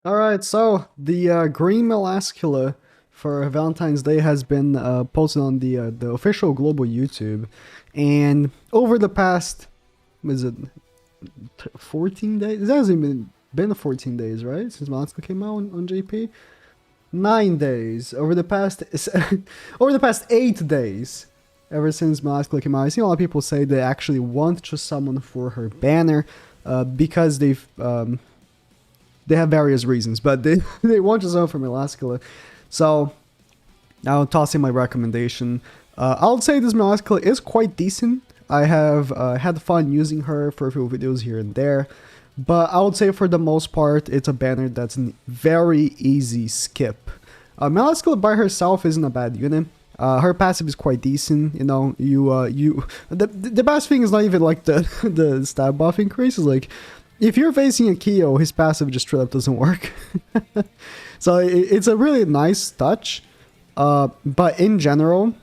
All right, so the green Melascula for Valentine's Day has been posted on the official global YouTube, and over the past, is it 14 days? It hasn't been 14 days, right? Since Melascula came out on JP, 9 days. Over the past 8 days, ever since Melascula came out, I see a lot of people say they actually want to summon for her banner, because they have various reasons, but they, they want to zone from Melascula. So I'll toss in my recommendation. I'll say this Melascula is quite decent. I have had fun using her for a few videos here and there, but I would say for the most part, it's a banner that's a very easy skip. Melascula by herself isn't a bad unit. Her passive is quite decent. You know, the best thing is not even like the the stab buff increase. Is like if you're facing a Kyo, his passive just straight up doesn't work. So it's a really nice touch. But in general,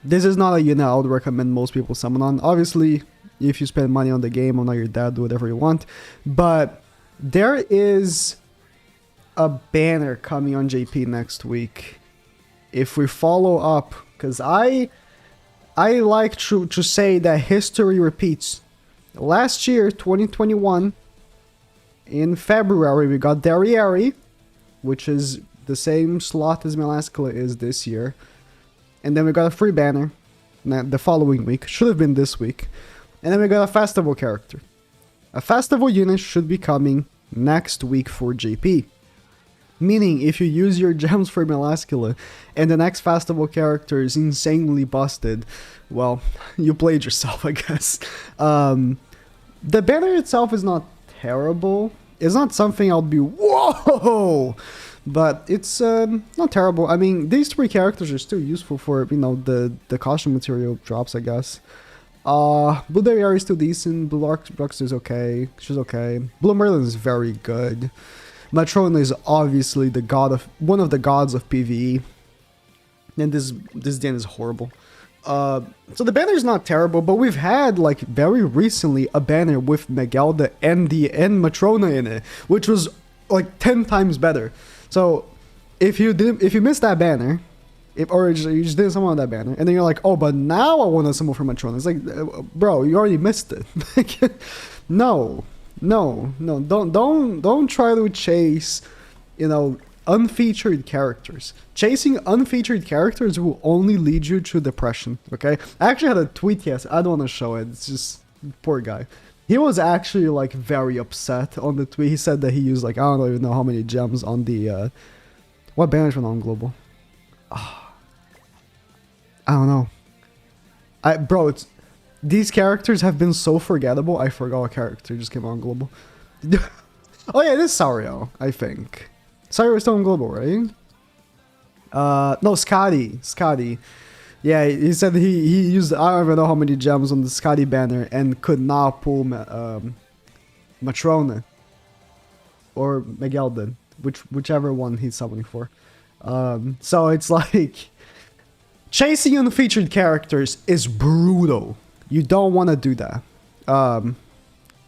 this is not a unit I would recommend most people summon on. Obviously, if you spend money on the game or not your dad, do whatever you want. But there is a banner coming on JP next week. If we follow up, because I like to say that history repeats. Last year, 2021, in February, we got Derriere, which is the same slot as Melascula is this year. And then we got a free banner the following week. Should have been this week. And then we got a festival character. A festival unit should be coming next week for JP. Meaning, if you use your gems for Melascula and the next festival character is insanely busted, well, you played yourself, I guess. The banner itself is not terrible. It's not something I'll be whoa, but it's not terrible. I mean, these three characters are still useful for the costume material drops, I guess. Blue Derriere is still decent. Blue Arcturus is okay. She's okay. Blue Merlin is very good. Matrona is obviously one of the gods of PvE, and this den is horrible. So the banner is not terrible, but we've had like very recently a banner with Megalda and Matrona in it, which was like 10 times better. So if you missed that banner, or you just didn't summon that banner, and then you're like, oh, but now I want to summon for Matrona. It's like, bro, you already missed it. No, don't try to chase, unfeatured characters. Chasing unfeatured characters will only lead you to depression, okay? I actually had a tweet yesterday. I don't want to show it. It's just, poor guy. He was actually, like, very upset on the tweet. He said that he used, like, I don't even know how many gems on the, what banners went on Global? I don't know. Bro, these characters have been so forgettable, I forgot what character just came on Global. Oh yeah, it is Sario, I think. Sario is still on Global, right? No, Scotty. Yeah, he said he used, I don't even know how many gems on the Scotty banner and could not pull Matrona. Or Megalden, whichever one he's summoning for. So it's like, chasing unfeatured characters is brutal. You don't want to do that.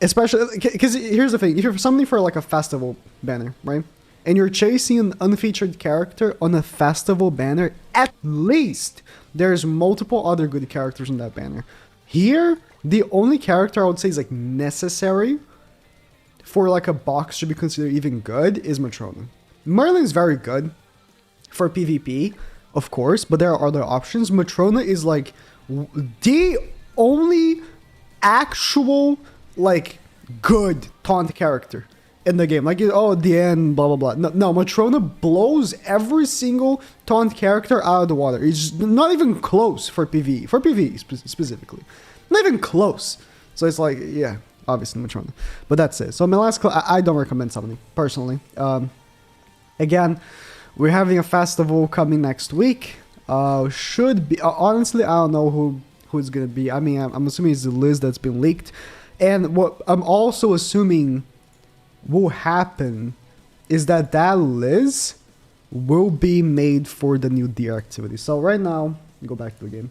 Especially, because here's the thing. If you're summoning for like a festival banner, right? And you're chasing an unfeatured character on a festival banner, at least there's multiple other good characters in that banner. Here, the only character I would say is like necessary for like a box to be considered even good is Matrona. Merlin's very good for PvP, of course, but there are other options. Matrona is like the only actual like good taunt character in the game. Like, oh, at the end, blah blah blah. No, Matrona blows every single taunt character out of the water. It's not even close for PvE. For PvE specifically, not even close. So it's like, yeah, obviously Matrona, but that's it. So Melascula, I don't recommend summoning personally. Again, we're having a festival coming next week. Should be honestly, I don't know who's gonna be. I mean, I'm assuming it's the list that's been leaked, and what I'm also assuming will happen is that list will be made for the new deer activity. So right now, go back to the game.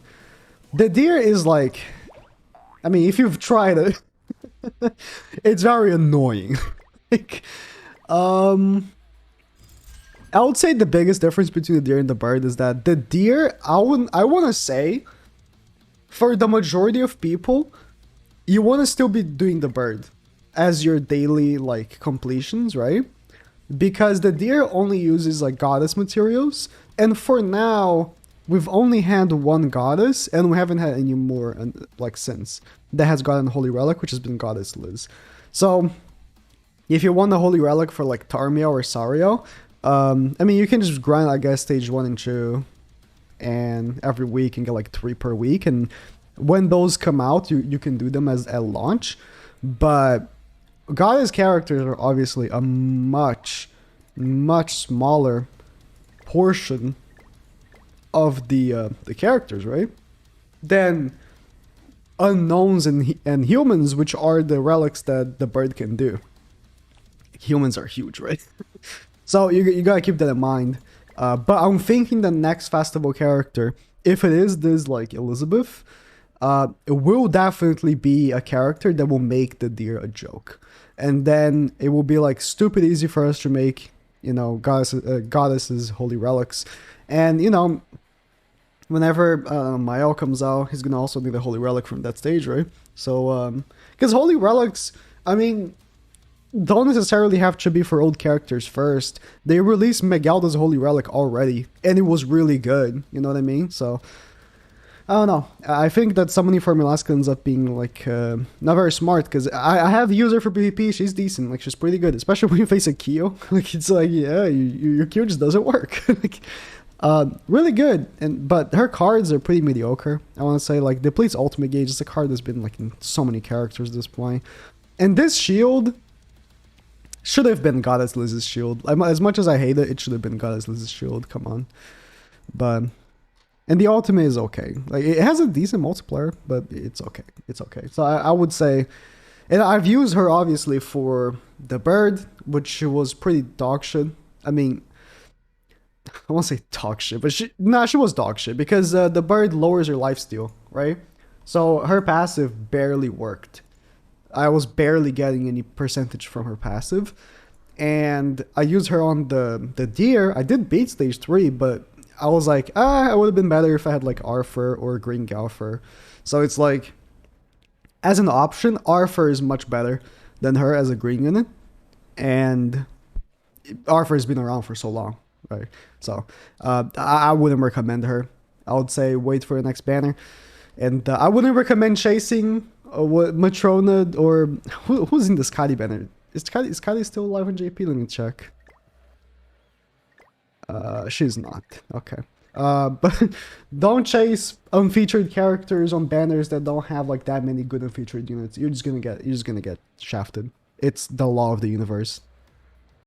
The deer is like, I mean, if you've tried it, it's very annoying. Like, Um, I would say the biggest difference between the deer and the bird is that the deer, I want to say, for the majority of people, you want to still be doing the bird as your daily like completions, right? Because the deer only uses like goddess materials, and for now we've only had one goddess, and we haven't had any more like since that has gotten holy relic, which has been goddess Liz. So if you want the holy relic for like Tarmio or Sario, I mean you can just grind I guess stage 1 and 2 and every week and get like 3 per week, and when those come out you can do them as at launch. But goddess characters are obviously a much smaller portion of the characters, right? Than unknowns and humans, which are the relics that the bird can do. Humans are huge, right? So you gotta keep that in mind. But I'm thinking the next festival character, if it is this like Elizabeth, it will definitely be a character that will make the deer a joke, and then it will be like stupid easy for us to make, you know, goddesses holy relics, and you know, whenever Mael comes out, he's gonna also need a holy relic from that stage, right? So because holy relics, I mean, don't necessarily have to be for old characters first. They released Megalda's holy relic already, and it was really good. You know what I mean? So I don't know. I think that summoning for Melascula ends up being like not very smart, because I have used her for PvP. She's decent. Like she's pretty good, especially when you face a Kyo. Like it's like yeah, your Kyo just doesn't work. Like, really good. But her cards are pretty mediocre. I want to say like depletes ultimate gauge. It's a card that's been like in so many characters at this point. And this shield should have been Goddess Liz's shield. As much as I hate it, it should have been Goddess Liz's shield. Come on. But and the ultimate is okay. Like it has a decent multiplier, but it's okay. It's okay. So I would say, and I've used her obviously for the bird, which was pretty dog shit. I mean, I won't say dog shit, but she was dog shit because the bird lowers your lifesteal, right? So her passive barely worked. I was barely getting any percentage from her passive, and I used her on the deer. I did beat stage 3, but I was like, it would have been better if I had like Arthur or Green Galfer. So it's like, as an option, Arthur is much better than her as a green unit, and Arthur has been around for so long, right? So I wouldn't recommend her. I would say wait for the next banner, and I wouldn't recommend chasing Matrona or who's in the Skadi banner. Is Skadi still alive on JP? Let me check. She's not. Okay. But don't chase unfeatured characters on banners that don't have like that many good unfeatured units. You're just gonna get shafted. It's the law of the universe.